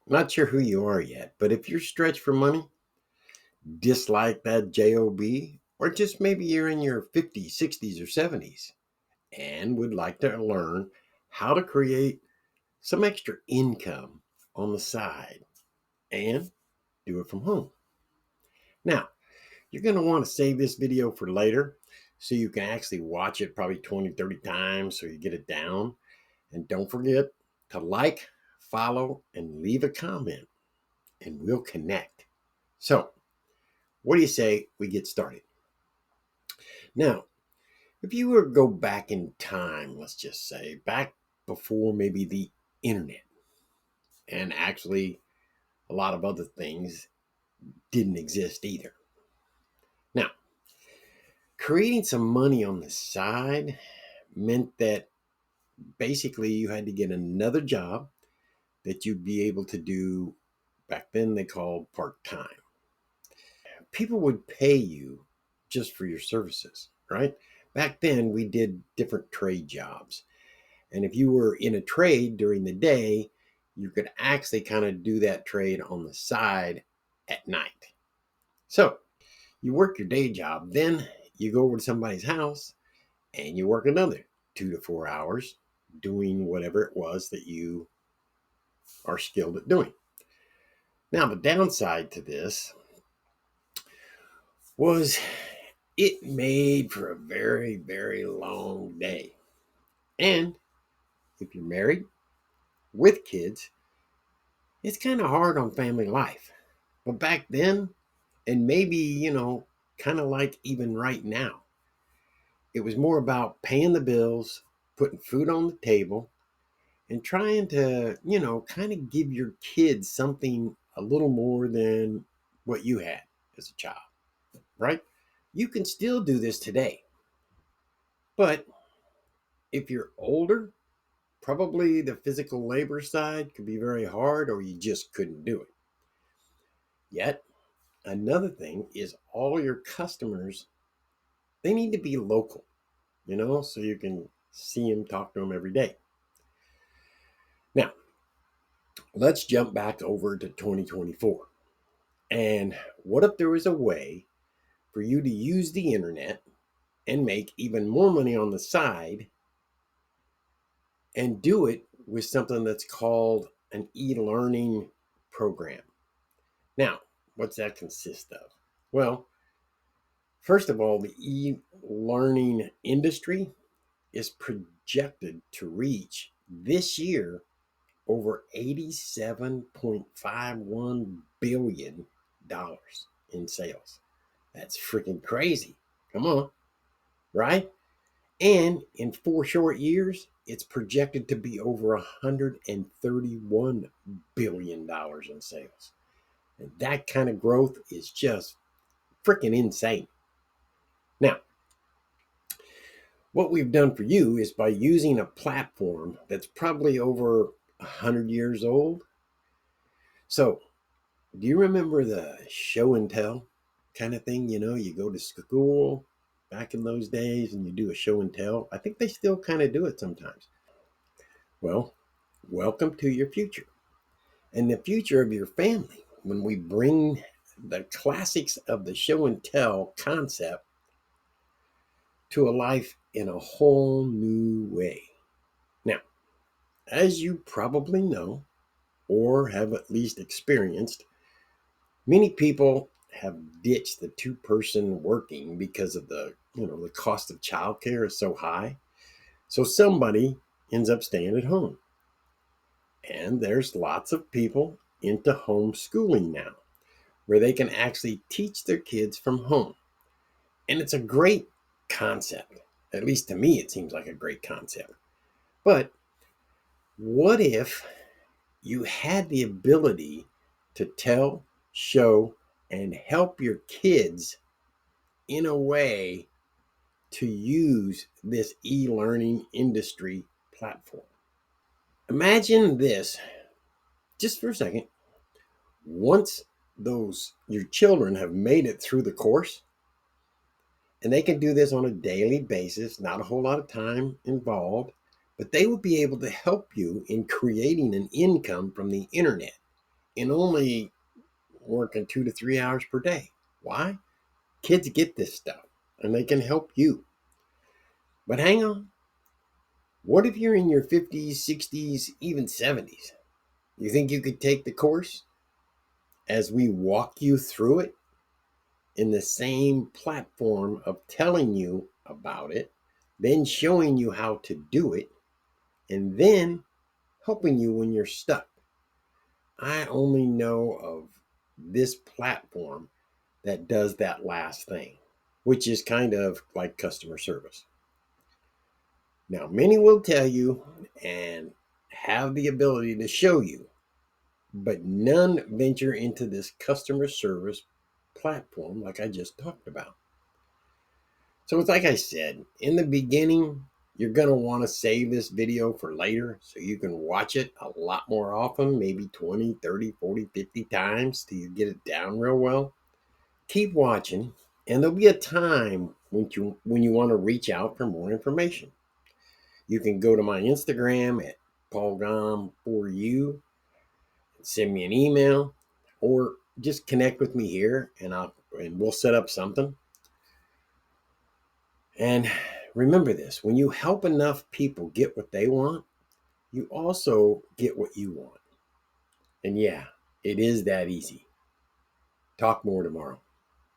Not sure who you are yet, but if you're stretched for money, dislike that job, or just maybe you're in your 50s, 60s, or 70s and would like to learn how to create some extra income on the side and do it from home. Now, you're going to want to save this video for later so you can actually watch it probably 20, 30 times so you get it down. And don't forget to like, follow, and leave a comment, and we'll connect. So, what do you say we get started? Now, if you were to go back in time, let's just say back before maybe the internet, and actually a lot of other things didn't exist either. Now, creating some money on the side meant that basically you had to get another job that you'd be able to do. Back then they called part-time. People would pay you just for your services, right? Back then we did different trade jobs. And if you were in a trade during the day, you could actually kind of do that trade on the side at night. So you work your day job, then you go over to somebody's house and you work another 2 to 4 hours doing whatever it was that you are skilled at doing. Now, the downside to this was it made for a very, very long day. And if you're married with kids, it's kind of hard on family life. But back then, and maybe, kind of like even right now, it was more about paying the bills, putting food on the table, and trying to, kind of give your kids something a little more than what you had as a child, right? You can still do this today. But if you're older, probably the physical labor side could be very hard or you just couldn't do it. Yet, another thing is all your customers, they need to be local, so you can see them, talk to them every day. Now, let's jump back over to 2024. And what if there was a way for you to use the internet and make even more money on the side and do it with something that's called an e-learning program? Now, what's that consist of? Well, first of all, the e-learning industry is projected to reach this year over $87.51 billion in sales. That's freaking crazy. Come on, right? And in 4 short years, it's projected to be over $131 billion in sales. And that kind of growth is just freaking insane. Now, what we've done for you is by using a platform that's probably over 100 years old. So, do you remember the show and tell kind of thing? You go to school back in those days and you do a show and tell. I think they still kind of do it sometimes. Well, welcome to your future and the future of your family when we bring the classics of the show and tell concept to a life in a whole new way. Now, as you probably know or have at least experienced, many people have ditched the two-person working because of the cost of childcare is so high. So somebody ends up staying at home. And there's lots of people into homeschooling now where they can actually teach their kids from home. And it's a great concept. At least to me, it seems like a great concept. But what if you had the ability to tell, show, and help your kids in a way to use this e-learning industry platform? Imagine this just for a second. Once your children have made it through the course, and they can do this on a daily basis, not a whole lot of time involved, but they will be able to help you in creating an income from the internet. and only working 2 to 3 hours per day. Why? Kids get this stuff and they can help you. But hang on. What if you're in your 50s, 60s, even 70s? You think you could take the course as we walk you through it in the same platform of telling you about it, then showing you how to do it, and then helping you when you're stuck? I only know of this platform that does that last thing, which is kind of like customer service. Now, many will tell you and have the ability to show you, but none venture into this customer service platform like I just talked about. So it's like I said, in the beginning, you're going to want to save this video for later so you can watch it a lot more often, maybe 20, 30, 40, 50 times till you get it down real well. Keep watching, and there'll be a time when you want to reach out for more information. You can go to my Instagram at PaulG for you, send me an email, or just connect with me here, and we'll set up something. And remember this: when you help enough people get what they want, you also get what you want. And yeah, it is that easy. Talk more tomorrow.